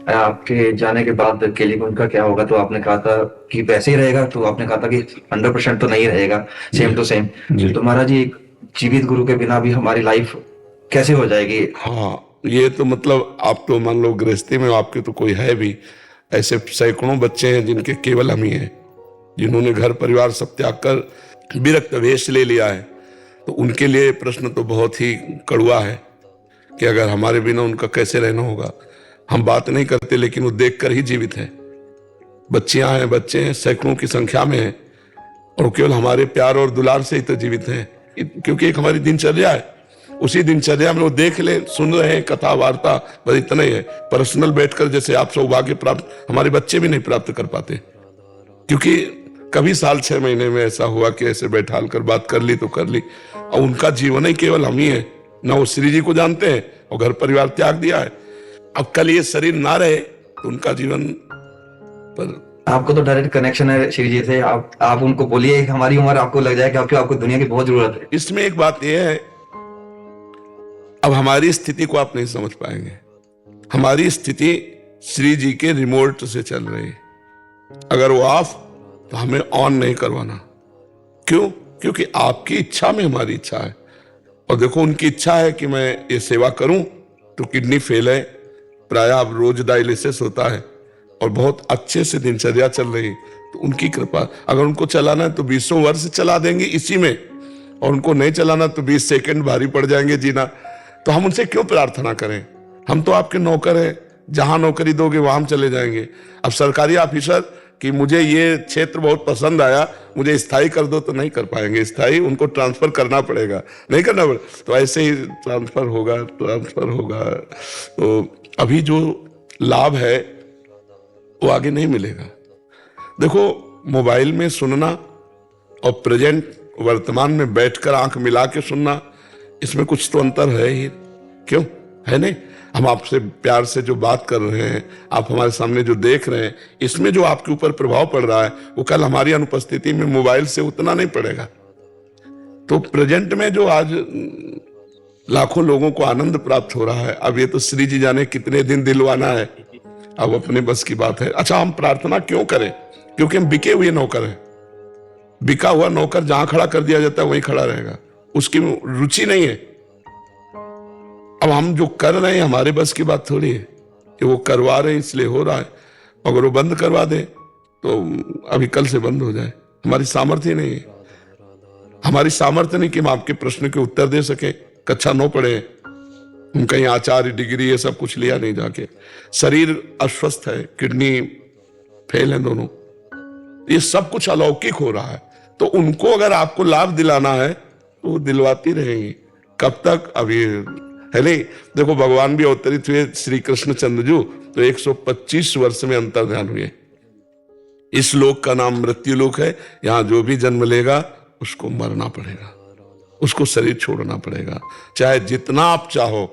आपके जाने के बाद केलीगुंज का क्या होगा, तो आपने कहा था कि वैसे ही रहेगा, तो आपने कहा था कि 100% तो नहीं रहेगा, सेम टू सेम। जी। तो महाराज जी, एक जीवित गुरु के बिना भी हमारी लाइफ कैसे हो जाएगी? हाँ, ये तो मतलब आप तो मान लो गृहस्थी में आपके तो कोई है भी, ऐसे सैकड़ों बच्चे हैं जिनके केवल हम ही हैं, जिन्होंने घर परिवार सब त्याग कर विरक्त वेश ले लिया है। तो उनके लिए प्रश्न तो बहुत ही कड़वा है कि अगर हमारे बिना उनका कैसे रहना होगा। हम बात नहीं करते लेकिन वो देख कर ही जीवित है। बच्चियां हैं, बच्चे हैं, सैकड़ों की संख्या में हैं, और केवल हमारे प्यार और दुलार से ही तो जीवित हैं, क्योंकि एक हमारी दिनचर्या है। उसी दिनचर्या में वो देख ले, सुन रहे हैं कथा वार्ता, बस इतना ही है। पर्सनल बैठकर जैसे आप सौभाग्य प्राप्त हमारे बच्चे भी नहीं प्राप्त कर पाते, क्योंकि कभी साल 6 महीने में ऐसा हुआ कि ऐसे बैठाल कर बात कर ली तो कर ली। और उनका जीवन ही केवल हम ही है, ना वो श्री जी को जानते हैं और घर परिवार त्याग दिया है। अब कल ये शरीर ना रहे तो उनका जीवन पर आपको तो डायरेक्ट कनेक्शन है श्री जी से, आप उनको बोलिए, हमारी उम्र आपको लग जाए कि आपको दुनिया की बहुत जरूरत है। इसमें एक बात यह है, अब हमारी स्थिति को आप नहीं समझ पाएंगे। हमारी स्थिति श्री जी के रिमोट से चल रही है। अगर वो ऑफ तो हमें ऑन नहीं करवाना। क्यों? क्योंकि आपकी इच्छा में हमारी इच्छा है। और देखो, उनकी इच्छा है कि मैं ये सेवा करूं, तो किडनी फेल है, प्राय अब रोज डायलिसिस होता है और बहुत अच्छे से दिनचर्या चल रही है। तो उनकी कृपा, अगर उनको चलाना है तो 20 वर्ष चला देंगे इसी में, और उनको नहीं चलाना तो 20 सेकंड भारी पड़ जाएंगे जीना। तो हम उनसे क्यों प्रार्थना करें? हम तो आपके नौकर हैं, जहां नौकरी दोगे वहां हम चले जाएंगे। अब सरकारी ऑफिसर कि मुझे ये क्षेत्र बहुत पसंद आया, मुझे स्थायी कर दो, तो नहीं कर पाएंगे। स्थायी उनको ट्रांसफर करना पड़ेगा, नहीं करना पड़ेगा तो ऐसे ही ट्रांसफर होगा। तो अभी जो लाभ है वो आगे नहीं मिलेगा। देखो, मोबाइल में सुनना और प्रेजेंट वर्तमान में बैठकर आंख मिला के सुनना, इसमें कुछ तो अंतर है ही। क्यों है? नहीं, हम आपसे प्यार से जो बात कर रहे हैं, आप हमारे सामने जो देख रहे हैं, इसमें जो आपके ऊपर प्रभाव पड़ रहा है वो कल हमारी अनुपस्थिति में मोबाइल से उतना नहीं पड़ेगा। तो प्रेजेंट में जो आज लाखों लोगों को आनंद प्राप्त हो रहा है, अब ये तो श्री जी जाने कितने दिन दिलवाना है, अब अपने बस की बात है। अच्छा, हम प्रार्थना क्यों करें? क्योंकि हम बिके हुए नौकर हैं। बिका हुआ नौकर जहां खड़ा कर दिया जाता है वहीं खड़ा रहेगा, उसकी रुचि नहीं है। अब हम जो कर रहे हैं हमारे बस की बात थोड़ी है कि वो करवा रहे हैं इसलिए हो रहा है। अगर वो बंद करवा दे तो अभी कल से बंद हो जाए, हमारी सामर्थ्य नहीं है। हमारी सामर्थ्य नहीं कि हम आपके प्रश्न के उत्तर दे सके। कक्षा 9 पढ़े, हम कहीं आचार्य डिग्री ये सब कुछ लिया नहीं जाके। शरीर अस्वस्थ है, किडनी फेल है दोनों, ये सब कुछ अलौकिक हो रहा है। तो उनको अगर आपको लाभ दिलाना है तो वो दिलवाती रहेंगी। कब तक? अभी है नहीं। देखो, भगवान भी अवतरित हुए श्री कृष्ण चंद्रजू तो 125 वर्ष में अंतर्ध्यान हुए। इस लोक का नाम मृत्यु लोक है। यहां जो भी जन्म लेगा उसको मरना पड़ेगा, उसको शरीर छोड़ना पड़ेगा, चाहे जितना आप चाहो,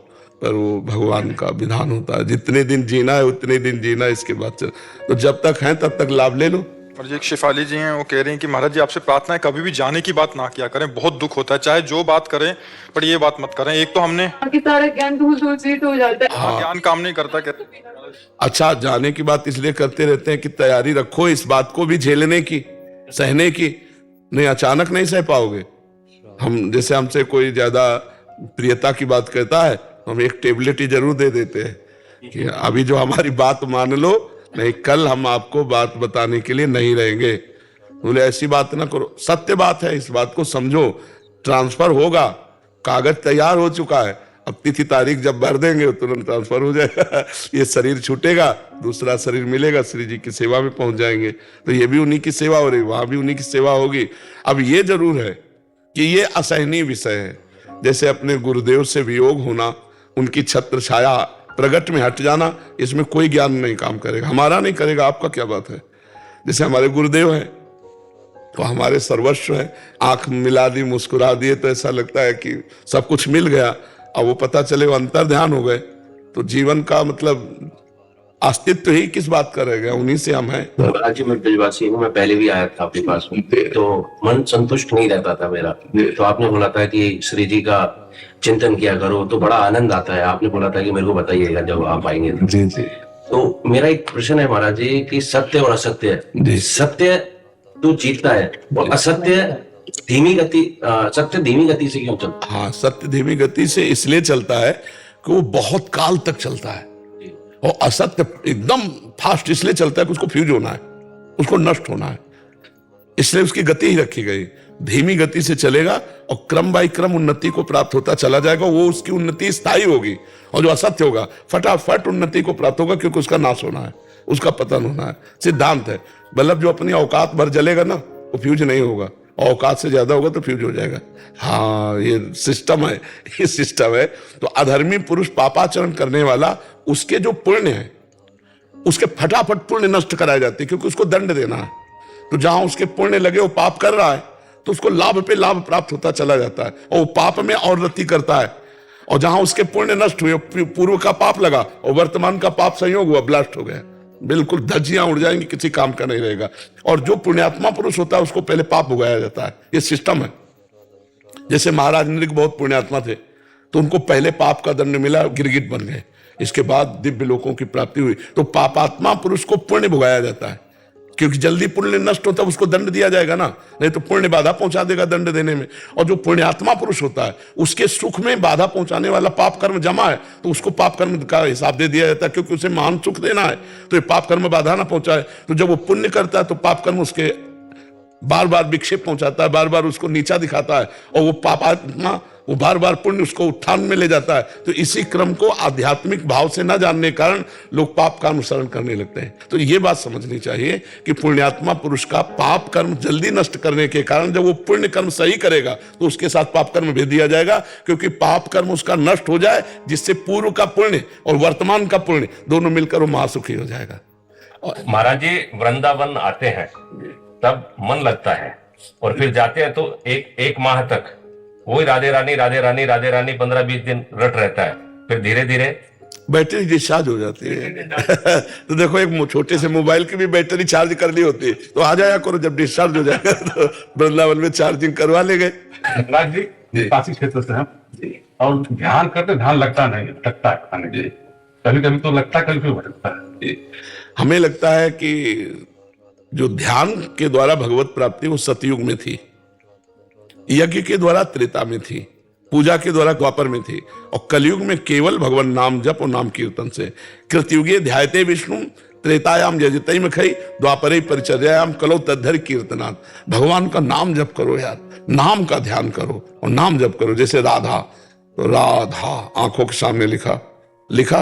पर वो भगवान का विधान होता है। जितने दिन जीना है उतने दिन जीना, इसके बाद तो जब तक है तब तक लाभ ले लो। और जी एक शिफाली जी हैं, वो कह रही हैं कि महाराज जी आपसे प्रार्थना है कभी भी जाने की बात ना किया करें, बहुत दुख होता है, चाहे जो बात करें पर ये बात मत करें। एक तो हमने सारा ज्ञान धूल सीट हो जाता है। हाँ, ज्ञान काम नहीं करता कहते। अच्छा, जाने की बात इसलिए करते रहते हैं कि तैयारी रखो इस बात को भी झेलने की, सहने की। नहीं, अचानक नहीं सह पाओगे। हम जैसे हमसे कोई ज्यादा प्रियता की बात कहता है, हम एक टेबलेट ही जरूर दे देते हैं कि अभी जो हमारी बात मान लो, नहीं कल हम आपको बात बताने के लिए नहीं रहेंगे। बोले ऐसी बात ना करो, सत्य बात है, इस बात को समझो। ट्रांसफर होगा, कागज तैयार हो चुका है, अब तिथि तारीख जब भर देंगे तुरंत ट्रांसफर हो जाएगा। ये शरीर छूटेगा, दूसरा शरीर मिलेगा, श्री जी की सेवा में पहुंच जाएंगे। तो ये भी उन्हीं की सेवा हो रही, वहां भी उन्हीं की सेवा होगी। अब ये जरूर है कि ये असहनीय विषय है। जैसे अपने गुरुदेव से वियोग होना, उनकी छत्र छाया प्रगट में हट जाना, इसमें कोई ज्ञान नहीं काम करेगा, हमारा नहीं करेगा, आपका क्या बात है। जैसे हमारे गुरुदेव हैं तो हमारे सर्वस्व है, आंख मिला दी, मुस्कुरा दिए तो ऐसा लगता है कि सब कुछ मिल गया। अब वो पता चले वो अंतर ध्यान हो गए तो जीवन का मतलब अस्तित्व ही किस बात का रह गया, उन्हीं से हम हैं। महाराज जी, मैं ब्रजवासी हूँ, मैं पहले भी आया था आपके पास में, तो मन संतुष्ट नहीं रहता था मेरा। तो आपने बोला था कि श्री जी का चिंतन किया करो तो बड़ा आनंद आता है। आपने बोला था कि मेरे को बताइएगा जब आप आएंगे। जी जी। तो मेरा एक प्रश्न है महाराज जी कि सत्य और असत्य, जी। सत्य तो जीतता है और असत्य धीमी गति, सत्य धीमी गति से क्यों चलता हाँ, सत्य धीमी गति से इसलिए चलता है कि वो बहुत काल तक चलता है, है? और असत्य एकदम फास्ट इसलिए चलता है कि उसको फ्यूज होना है, उसको नष्ट होना है, इसलिए उसकी गति ही रखी गई। धीमी गति से चलेगा और क्रम बाई क्रम उन्नति को प्राप्त होता चला जाएगा, वो उसकी उन्नति स्थायी होगी। और जो असत्य होगा फटाफट उन्नति को प्राप्त होगा, क्योंकि उसका नाश होना है, उसका पतन होना है। सिद्धांत है। बल्ब जो अपनी औकात भर जलेगा ना, वो फ्यूज नहीं होगा, औकात से ज्यादा होगा तो फ्यूज हो जाएगा। हाँ, ये सिस्टम है, ये सिस्टम है। तो अधर्मी पुरुष पापाचरण करने वाला, उसके जो पुण्य है उसके फटाफट पुण्य नष्ट कराए जाते हैं, क्योंकि उसको दंड देना है। तो जहां उसके पुण्य लगे वो पाप कर रहा है, तो उसको लाभ पे लाभ प्राप्त होता चला जाता है, और वो पाप में और रति करता है। और जहां उसके पुण्य नष्ट हुए, पूर्व का पाप लगा और वर्तमान का पाप संयोग हुआ, ब्लास्ट हो गया, बिल्कुल धज्जियां उड़ जाएंगी, किसी काम का नहीं रहेगा। और जो पुण्यात्मा पुरुष होता है उसको पहले पाप भुगाया जाता है, ये सिस्टम है। जैसे महाराज नृग बहुत पुण्यात्मा थे, तो उनको पहले पाप का दंड मिला, गिरगिट बन गए, इसके बाद दिव्य लोकों की प्राप्ति हुई। तो पापात्मा पुरुष को पुण्य भुगाया जाता है, क्योंकि जल्दी पुण्य नष्ट होता है उसको दंड दिया जाएगा ना, नहीं तो पुण्य बाधा पहुंचा देगा दंड देने में। और जो पुण्यात्मा पुरुष होता है उसके सुख में बाधा पहुंचाने वाला पाप कर्म जमा है, तो उसको पाप कर्म का हिसाब दे दिया जाता है, क्योंकि उसे महान सुख देना है, तो ये पाप कर्म बाधा ना पहुंचाए। तो जब वो पुण्य करता है तो पाप कर्म उसके बार बार विक्षेप पहुंचाता है, बार बार उसको नीचा दिखाता है, और वो पापात्मा वो बार बार पुण्य उसको उत्थान में ले जाता है। तो इसी क्रम को आध्यात्मिक भाव से न जानने के कारण लोग पाप का अनुसरण करने लगते हैं। तो ये बात समझनी चाहिए कि पुण्यात्मा पुरुष का पाप कर्म जल्दी नष्ट करने के कारण जब वो पुण्य कर्म सही करेगा तो उसके साथ पाप कर्म भेज दिया जाएगा, क्योंकि पाप कर्म उसका नष्ट हो जाए, जिससे पूर्व का पुण्य और वर्तमान का पुण्य दोनों मिलकर वो महासुखी हो जाएगा। महाराज जी वृंदावन आते हैं तब मन लगता है, और फिर जाते हैं तो एक माह तक वही राधे रानी राधे रानी राधे रानी 15-20 दिन रट रहता है, फिर धीरे धीरे बैटरी डिस्चार्ज हो जाती है। तो देखो, एक छोटे से मोबाइल की भी बैटरी चार्ज करनी होती है, तो आ जाया करो, जब डिस्चार्ज हो जाएगा तो वृंदावन में चार्जिंग करवा ले गए। राज जी काशी क्षेत्र से हैं, और ध्यान करते ध्यान लगता नहीं, लगता है खाने जी, कभी कभी तो लगता है, कभी कभी भटकता है। हमें लगता है कि जो ध्यान के द्वारा भगवत प्राप्ति वो सतयुग में थी, यज्ञ के द्वारा त्रेता में थी, पूजा के द्वारा द्वापर में थी, और कलयुग में केवल भगवान नाम जप और नाम कीर्तन से। कृतयुगे ध्यायते विष्णु त्रेतायाम यजते में खई द्वापरे परिचर्यायाम कलो तद्धर कीर्तनात्। भगवान का नाम जप करो यार, नाम का ध्यान करो और नाम जप करो। जैसे राधा, तो राधा आंखों के सामने लिखा,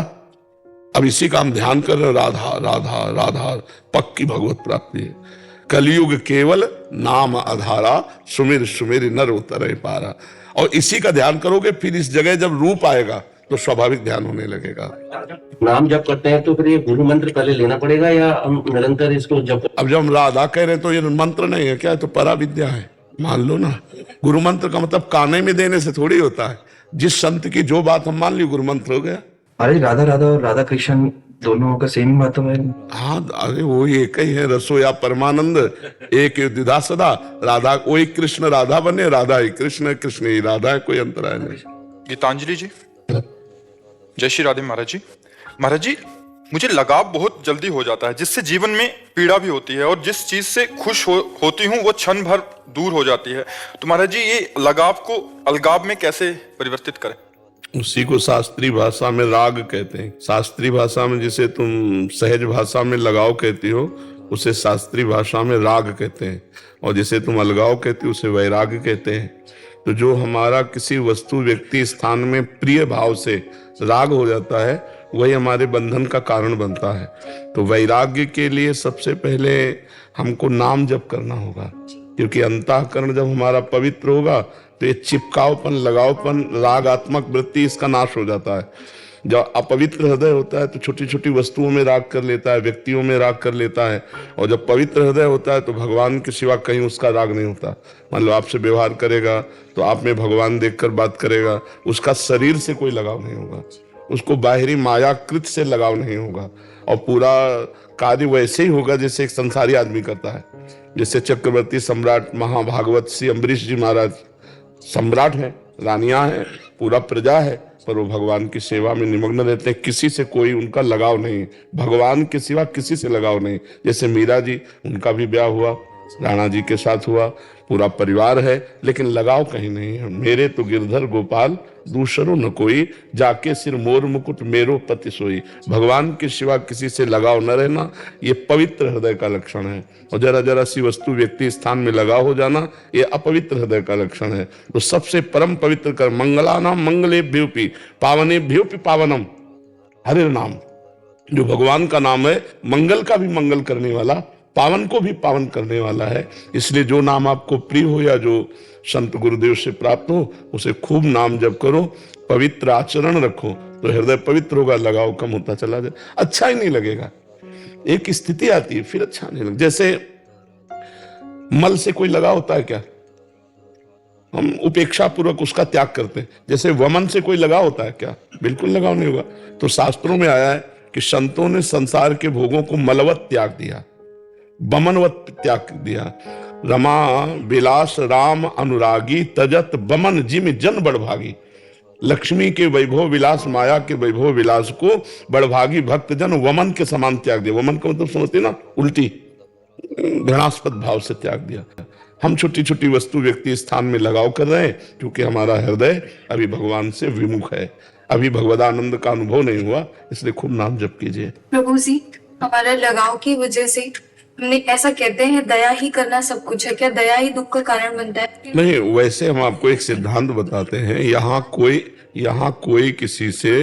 अब इसी का हम ध्यान कर रहे, राधा राधा राधा, पक्की भगवत प्राप्ति है। कलयुग केवल नाम आधारा, सुमिर सुमिर नर उतरे पारा। और इसी का ध्यान करोगे, फिर इस जगह जब रूप आएगा तो स्वाभाविक ध्यान होने लगेगा। नाम जप करते हैं तो फिर ये गुरु मंत्र पहले लेना पड़ेगा या हम निरंतर इसको जप? अब जब हम राधा कह रहे हैं तो ये मंत्र नहीं है क्या, तो परा विद्या है, मान लो ना। गुरु मंत्र का मतलब काने में देने से थोड़ी होता है, जिस संत की जो बात हम मान ली गुरु मंत्र हो गया। अरे राधा राधा और राधा कृष्ण दोनों का सेम बात है। हाँ, अरे वो एक ही है, रसो या परमानंद एक द्विधा सदा। राधा वही कृष्ण राधा बने, राधा ही कृष्ण, कृष्ण ही राधा है, कोई अंतर है नहीं। गीतांजलि जी, जय श्री राधे। महाराज जी मुझे लगाव बहुत जल्दी हो जाता है, जिससे जीवन में पीड़ा भी होती है, और जिस चीज से खुश होती हूँ वो क्षण भर दूर हो जाती है। तो महाराज जी ये लगाव को अलगाव में कैसे परिवर्तित करें? उसी को शास्त्रीय भाषा में राग कहते हैं। शास्त्रीय भाषा में जिसे तुम सहज भाषा में लगाव कहती हो, उसे शास्त्रीय भाषा में राग कहते हैं, और जिसे तुम अलगाव कहती हो उसे वैराग्य कहते हैं। तो जो हमारा किसी वस्तु व्यक्ति स्थान में प्रिय भाव से राग हो जाता है, वही हमारे बंधन का कारण बनता है। तो वैराग्य के लिए सबसे पहले हमको नाम जप करना होगा, क्योंकि अंतःकरण जब हमारा पवित्र होगा तो ये चिपकावपन, लगावपन, रागात्मक वृत्ति, इसका नाश हो जाता है। जब अपवित्र हृदय होता है तो छोटी छोटी वस्तुओं में राग कर लेता है, व्यक्तियों में राग कर लेता है, और जब पवित्र हृदय होता है तो भगवान के सिवा कहीं उसका राग नहीं होता। मान लो आपसे व्यवहार करेगा तो आप में भगवान देखकर बात करेगा, उसका शरीर से कोई लगाव नहीं होगा, उसको बाहरी मायाकृत से लगाव नहीं होगा, और पूरा कार्य वैसे ही होगा जैसे एक संसारी आदमी करता है। जैसे चक्रवर्ती सम्राट महाभागवत श्री अम्बरीश जी महाराज सम्राट हैं, रानियां हैं, पूरा प्रजा है, पर वो भगवान की सेवा में निमग्न रहते हैं, किसी से कोई उनका लगाव नहीं, भगवान के सिवा किसी से लगाव नहीं। जैसे मीरा जी, उनका भी ब्याह हुआ, राणा जी के साथ हुआ, पूरा परिवार है, लेकिन लगाव कहीं नहीं है। मेरे तो गिरधर गोपाल दूसरो न कोई, जाके सिर मोर मुकुट मेरो पति सोई। भगवान के सिवा किसी से लगाव न रहना, ये पवित्र हृदय का लक्षण है। और जरा जरा सी वस्तु व्यक्ति स्थान में लगाव हो जाना, ये अपवित्र हृदय का लक्षण है। तो सबसे परम पवित्र कर मंगलानाम मंगलेभ्योपि पावनेभ्योपि पावनम, हरे नाम, जो भगवान का नाम है, मंगल का भी मंगल करने वाला, पावन को भी पावन करने वाला है। इसलिए जो नाम आपको प्रिय हो या जो संत गुरुदेव से प्राप्त हो, उसे खूब नाम जप करो, पवित्र आचरण रखो, तो हृदय पवित्र होगा, लगाव कम होता चला जाए, अच्छा ही नहीं लगेगा। एक स्थिति आती है फिर अच्छा नहीं लगता। जैसे मल से कोई लगाव होता है क्या? हम उपेक्षा पूर्वक उसका त्याग करते हैं। जैसे वमन से कोई लगाव होता है क्या? बिल्कुल लगाव नहीं होगा। तो शास्त्रों में आया है कि संतों ने संसार के भोगों को मलवत त्याग दिया, बमनवत त्याग दिया। रमा विलास राम अनुरागी, तजत बमन जिम जन बड़भागी। लक्ष्मी के वैभव विलास, माया के वैभव विलास को बड़भागी भक्तजन वमन के समान त्याग दिया। वमन का मतलब समझते ना, उल्टी घृणास्पद भाव से त्याग दिया। हम छोटी छोटी वस्तु व्यक्ति स्थान में लगाव कर रहे हैं, क्योंकि हमारा हृदय अभी भगवान से विमुख है, अभी भगवदानंद का अनुभव नहीं हुआ। इसलिए खूब नाम जप कीजिए। प्रभु जी, हमारा लगाव की वजह से हमने ऐसा कहते हैं दया ही करना सब कुछ है, क्या दया ही दुख का कारण बनता है? नहीं, वैसे हम आपको एक सिद्धांत बताते हैं, यहाँ कोई किसी से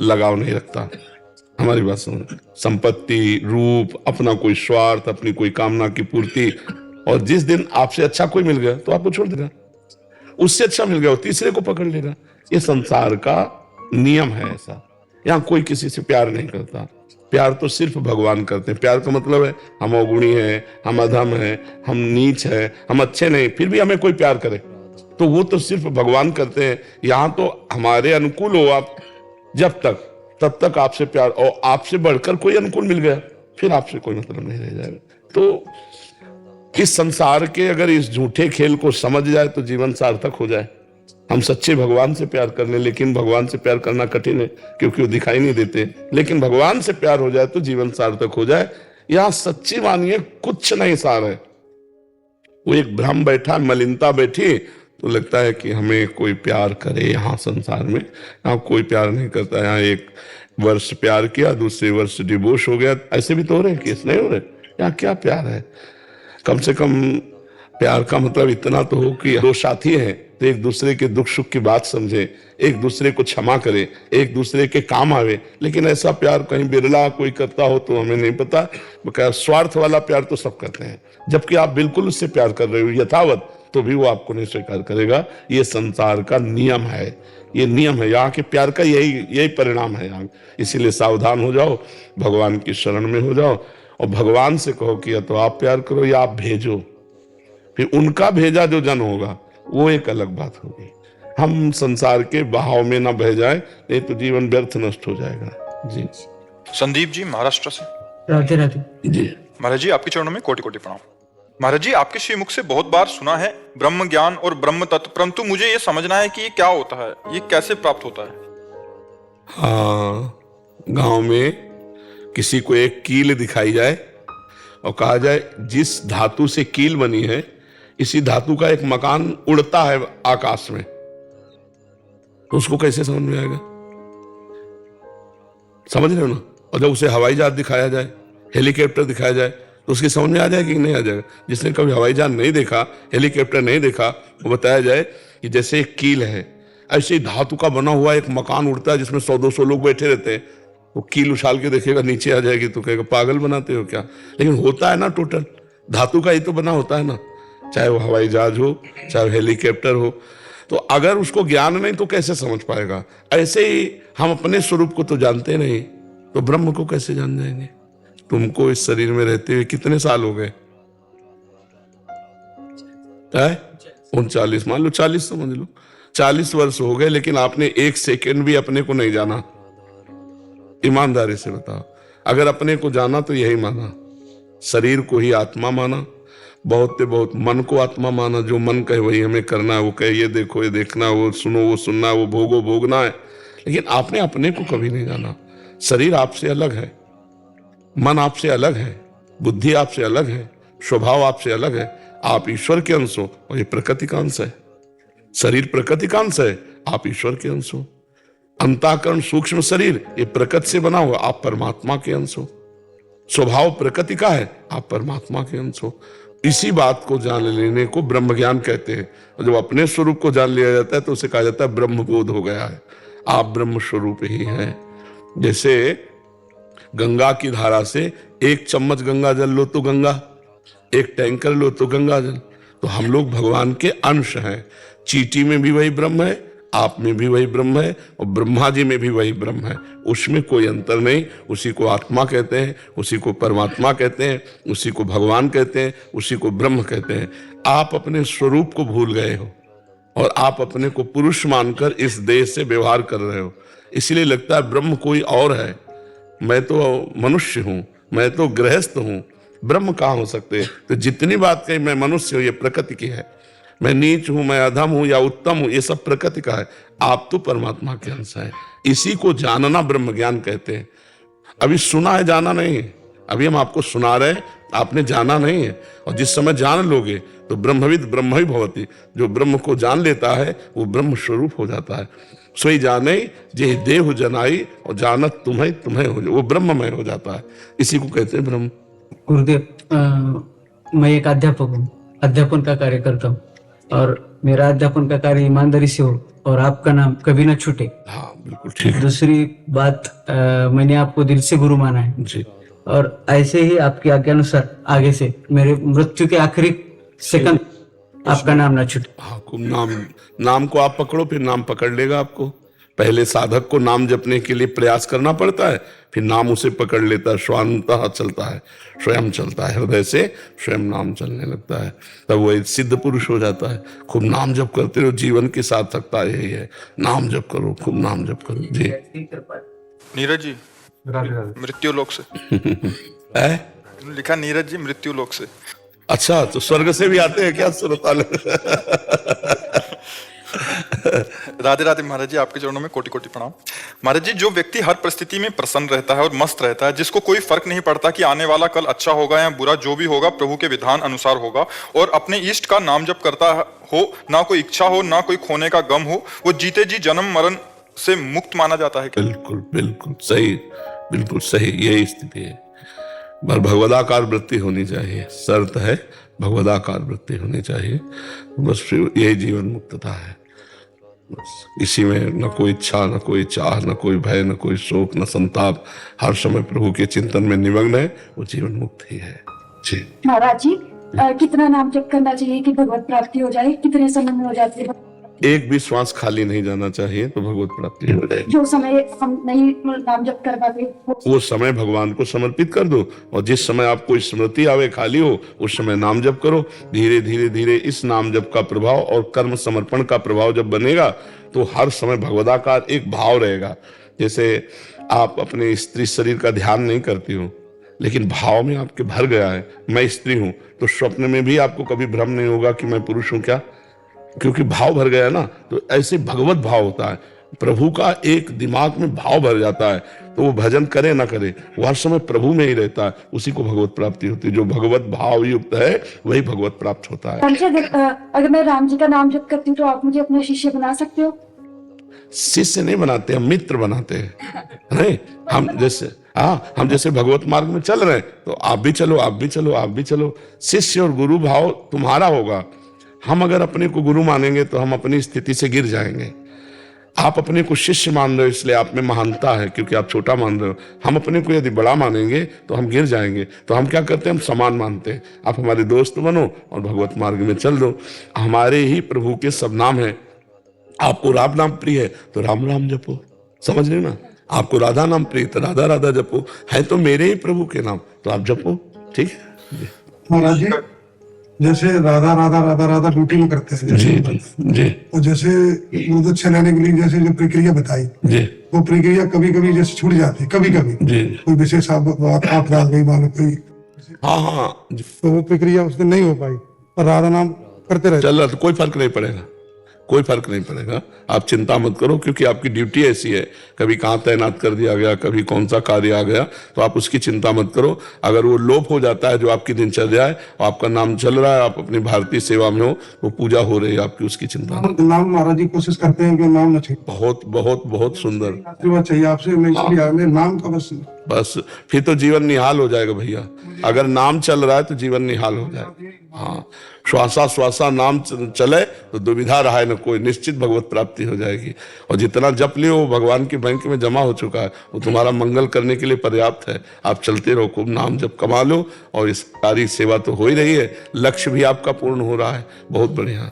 लगाव नहीं रखता। हमारी बात समझ, संपत्ति, रूप, अपना कोई स्वार्थ, अपनी कोई कामना की पूर्ति। और जिस दिन आपसे अच्छा कोई मिल गया तो आपको छोड़ देगा, उससे अच्छा मिल गया वो तीसरे को पकड़ लेगा। ये संसार का नियम है ऐसा। यहाँ कोई किसी से प्यार नहीं करता, प्यार तो सिर्फ भगवान करते हैं। प्यार का मतलब है हम अवगुणी हैं, हम अधम हैं, हम नीच हैं, हम अच्छे नहीं, फिर भी हमें कोई प्यार करे तो वो तो सिर्फ भगवान करते हैं। यहाँ तो हमारे अनुकूल हो आप जब तक, तब तक आपसे प्यार, और आपसे बढ़कर कोई अनुकूल मिल गया फिर आपसे कोई मतलब नहीं रह जाएगा। तो इस संसार के अगर इस झूठे खेल को समझ जाए तो जीवन सार्थक हो जाए। हम सच्चे भगवान से प्यार कर लें, लेकिन भगवान से प्यार करना कठिन है क्योंकि वो दिखाई नहीं देते। लेकिन भगवान से प्यार हो जाए तो जीवन सार्थक हो जाए। यहां सच्ची मानिए कुछ नहीं सार है। वो एक भ्रम बैठा, मलिनता बैठी, तो लगता है कि हमें कोई प्यार करे। यहाँ संसार में यहाँ कोई प्यार नहीं करता। यहाँ एक वर्ष प्यार किया, दूसरे वर्ष डिवोर्स हो गया, ऐसे भी तो हो रहे केस, नहीं हो रहे? यहाँ क्या प्यार है? कम से कम प्यार का मतलब इतना तो हो कि दो साथी हैं तो एक दूसरे के दुख सुख की बात समझे, एक दूसरे को क्षमा करे, एक दूसरे के काम आवे। लेकिन ऐसा प्यार कहीं बिरला कोई करता हो तो हमें नहीं पता। बकाया स्वार्थ वाला प्यार तो सब करते हैं, जबकि आप बिल्कुल उससे प्यार कर रहे हो यथावत, तो भी वो आपको नहीं स्वीकार करेगा। ये संसार का नियम है, ये नियम है। यहाँ के प्यार का यही परिणाम है यहाँ। इसीलिए सावधान हो जाओ, भगवान की शरण में हो जाओ और भगवान से कहो कि या तो आप प्यार करो या आप भेजो। फिर उनका भेजा जो जन होगा वो एक अलग बात होगी। हम संसार के बहाव में ना बह जाए, नहीं तो जीवन व्यर्थ नष्ट हो जाएगा। जी संदीप जी महाराष्ट्र से। राधे राधे जी महाराज जी, आपके चरणों में कोटि कोटि प्रणाम। महाराज जी, आपके श्रीमुख से बहुत बार सुना है ब्रह्म ज्ञान और ब्रह्म तत्व, परंतु मुझे ये समझना है कि ये क्या होता है, ये कैसे प्राप्त होता है? हाँ, गांव में किसी को एक कील दिखाई जाए और कहा जाए जिस धातु से कील बनी है इसी धातु का एक मकान उड़ता है आकाश में, तो उसको कैसे समझ में आएगा? समझ रहे हो ना? और जब उसे हवाई जहाज दिखाया जाए, हेलीकॉप्टर दिखाया जाए, तो उसकी समझ में आ जाएगी कि नहीं आ जाएगा? जिसने कभी हवाई जहाज नहीं देखा, हेलीकॉप्टर नहीं देखा, वो बताया जाए कि जैसे एक कील है, ऐसे ही धातु का बना हुआ एक मकान उड़ता है जिसमें 100-200 लोग बैठे रहते हैं। वो कील उछाल के देखेगा नीचे आ जाएगी तो कहेगा पागल बनाते हो क्या? लेकिन होता है ना, टोटल धातु का ही तो बना होता है ना, चाहे वो हवाई जहाज हो, चाहे हेलीकॉप्टर हो। तो अगर उसको ज्ञान नहीं तो कैसे समझ पाएगा? ऐसे ही हम अपने स्वरूप को तो जानते नहीं, तो ब्रह्म को कैसे जान जाएंगे? तुमको इस शरीर में रहते हुए कितने साल हो गए? 39, मान लो 40 समझ लो, 40 वर्ष हो गए, लेकिन आपने एक सेकंड भी अपने को नहीं जाना। ईमानदारी से बताओ, अगर अपने को जाना तो यही माना, शरीर को ही आत्मा माना, बहुत मन को आत्मा माना। जो मन कहे वही हमें करना है, वो कहे ये देखो ये देखना, वो सुनो वो सुनना, वो भोगो भोगना है। लेकिन आपने अपने को कभी नहीं जाना। शरीर आपसे अलग है, मन आपसे अलग है, बुद्धि आपसे अलग है, स्वभाव आपसे अलग है। आप ईश्वर के अंश हो और ये प्रकृति का अंश है। शरीर प्रकृति का अंश है, आप ईश्वर के अंश हो। अंतःकरण सूक्ष्म शरीर ये प्रकृति से बना हुआ, आप परमात्मा के अंश हो। स्वभाव प्रकृति का है, आप परमात्मा के अंश हो। इसी बात को जान लेने को ब्रह्म ज्ञान कहते हैं। और जब अपने स्वरूप को जान लिया जाता है तो उसे कहा जाता है ब्रह्म बोध हो गया है, आप ब्रह्म स्वरूप ही हैं। जैसे गंगा की धारा से 1 चम्मच गंगा जल लो तो गंगा, 1 टैंकर लो तो गंगा जल। तो हम लोग भगवान के अंश हैं। चींटी में भी वही ब्रह्म है, आप में भी वही ब्रह्म है, और ब्रह्मा जी में भी वही ब्रह्म है। उसमें कोई अंतर नहीं। उसी को आत्मा कहते हैं, उसी को परमात्मा कहते हैं, उसी को भगवान कहते हैं, उसी को ब्रह्म कहते हैं। आप अपने स्वरूप को भूल गए हो और आप अपने को पुरुष मानकर इस देह से व्यवहार कर रहे हो। इसलिए लगता है ब्रह्म कोई और है। मैं तो मनुष्य हूं, मैं तो गृहस्थ हूं, ब्रह्म कहाँ हो सकते? तो जितनी बात कही मैं मनुष्य हूं, ये प्रकृति की है। मैं नीच हूं, मैं अधम हूं या उत्तम हूं, ये सब प्रकृति का है। आप तो परमात्मा के अंश है। इसी को जानना ब्रह्म ज्ञान कहते हैं। अभी सुना है, जाना नहीं है। अभी हम आपको सुना रहे हैं, आपने जाना नहीं है। और जिस समय जान लोगे तो ब्रह्मविद ब्रह्म ही भवति। जो ब्रह्म को जान लेता है वो ब्रह्म स्वरूप हो जाता है। सोई जाने जे देह जनाई और जानत तुम्हें तुम्हें हो, वो ब्रह्ममय हो जाता है। इसी को कहते हैं ब्रह्म। गुरुदेव, मैं एक अध्यापक हूँ, अध्यापन का कार्य करता हूँ और मेरा अध्यापन का कार्य ईमानदारी से हो और आपका नाम कभी ना छूटे। हाँ बिल्कुल ठीक। दूसरी बात, मैंने आपको दिल से गुरु माना है जी। और ऐसे ही आपकी आज्ञानुसार आगे से मेरे मृत्यु के आखिरी सेकंड आपका नाम ना छूटे। हाँ, खूब नाम को आप पकड़ो, फिर नाम पकड़ लेगा आपको। पहले साधक को नाम जपने के लिए प्रयास करना पड़ता है, फिर नाम उसे पकड़ लेता है, स्वांतः चलता है, स्वयं चलता है, हृदय से स्वयं नाम चलने लगता है। तब वो एक सिद्ध पुरुष हो जाता है। खूब नाम जप करते रहो, जीवन की सार्थकता यही है। नाम जप करो, खूब नाम जप करो। जी नीरज जी मृत्यु लोक से है लिखा, नीरज जी मृत्यु लोक से। अच्छा, तो स्वर्ग से भी आते हैं क्या सुरताल? राधे राधे महाराज जी, आपके चरणों में कोटि कोटि प्रणाम। महाराज जी, जो व्यक्ति हर परिस्थिति में प्रसन्न रहता है और मस्त रहता है, जिसको कोई फर्क नहीं पड़ता कि आने वाला कल अच्छा होगा या बुरा, जो भी होगा प्रभु के विधान अनुसार होगा, और अपने इष्ट का नाम जप करता हो, ना कोई इच्छा हो ना कोई खोने का गम हो, वो जीते जी जन्म मरण से मुक्त माना जाता है। बिल्कुल बिल्कुल सही, बिल्कुल सही, यही स्थिति है। भगवदाकार वृत्ति होनी चाहिए, शर्त है भगवदाकार वृत्ति होनी चाहिए। बस फिर यही जीवन मुक्तता है। बस इसी में न कोई इच्छा, न कोई चाह, न कोई भय, न कोई शोक, न संताप, हर समय प्रभु के चिंतन में निमग्न है, वो जीवन मुक्त ही है। जी महाराज जी, कितना नाम जप करना चाहिए कि भगवत प्राप्ति हो जाए? कितने समय में हो जाती है? एक भी श्वास खाली नहीं जाना चाहिए तो भगवत प्राप्ति हो जाएगी। जो समय हम नहीं नाम जप कर पाते वो समय भगवान को समर्पित कर दो, और जिस समय आपको स्मृति आवे खाली हो उस समय नाम जप करो। धीरे धीरे धीरे इस नाम जप का प्रभाव और कर्म समर्पण का प्रभाव जब बनेगा तो हर समय भगवदाकार एक भाव रहेगा। जैसे आप अपने स्त्री शरीर का ध्यान नहीं करती हो, लेकिन भाव में आपके भर गया है मैं स्त्री हूं, तो स्वप्न में भी आपको कभी भ्रम नहीं होगा कि मैं पुरुष हूं क्या, क्योंकि भाव भर गया ना। तो ऐसे भगवत भाव होता है, प्रभु का एक दिमाग में भाव भर जाता है, तो वो भजन करे ना करे वो हर समय प्रभु में ही रहता है, उसी को भगवत प्राप्ति होती है। जो भगवत भाव युक्त है वही भगवत प्राप्त होता है। अगर मैं राम जी का नाम जप करती हूँ तो आप मुझे अपना शिष्य बना सकते हो? शिष्य नहीं बनाते, हम मित्र बनाते हैं। नहीं, हम जैसे भगवत मार्ग में चल रहे हैं तो आप भी चलो, आप भी चलो, आप भी चलो। शिष्य और गुरु भाव तुम्हारा होगा। हम अगर अपने को गुरु मानेंगे तो हम अपनी स्थिति से गिर जाएंगे। आप अपने को शिष्य मान रहे हो इसलिए आप में महानता है, क्योंकि आप छोटा मान रहे हो। हम अपने को यदि बड़ा मानेंगे तो हम गिर जाएंगे। तो हम क्या करते हैं, हम समान मानते हैं। आप हमारे दोस्त बनो और भगवत मार्ग में चल दो। हमारे ही प्रभु के सब नाम हैं। आपको राम नाम प्रिय है तो राम राम जपो, समझ रहे ना। आपको राधा नाम प्रिय तो राधा राधा जपो। है तो मेरे ही प्रभु के नाम तो आप जपो, ठीक है। महाराज जी, जैसे राधा राधा राधा राधा ड्यूटी में करते हैं जी जी, और जैसे मुझे चलाने के लिए जैसे जो प्रक्रिया बताई जी, वो प्रक्रिया कभी कभी जैसे छूट जाती है, कभी कभी जी, कोई विशेष आप डाल गई मानो कोई, हाँ, तो वो प्रक्रिया उससे नहीं हो पाई और राधा नाम करते रहे। चल रहा तो कोई फर्क नहीं पड़ेगा, कोई फर्क नहीं पड़ेगा। आप चिंता मत करो, क्योंकि आपकी ड्यूटी ऐसी है, कभी कहाँ तैनात कर दिया गया, कभी कौन सा कार्य आ गया, तो आप उसकी चिंता मत करो। अगर वो लोप हो जाता है जो आपकी दिनचर्या है, आपका नाम चल रहा है, आप अपनी भारतीय सेवा में हो, वो पूजा हो रही है आपकी, उसकी चिंता मत। नाम महाराज जी कोशिश करते हैं कि नाम न चाहिए, बहुत बहुत बहुत सुंदर। आशीर्वाद चाहिए आपसे, मैं इसलिए आया, मैं नाम का बस फिर तो जीवन निहाल हो जाएगा भैया। अगर नाम चल रहा है तो जीवन निहाल हो जाएगा। हाँ, श्वासा श्वासा नाम चले तो दुविधा रहा है न कोई, निश्चित भगवत प्राप्ति हो जाएगी। और जितना जप लियो वो भगवान के बैंक में जमा हो चुका है, वो तुम्हारा मंगल करने के लिए पर्याप्त है। आप चलते रहो, खूब नाम जप कमा लो, और इस सारी सेवा तो हो ही रही है, लक्ष्य भी आपका पूर्ण हो रहा है। बहुत बढ़िया।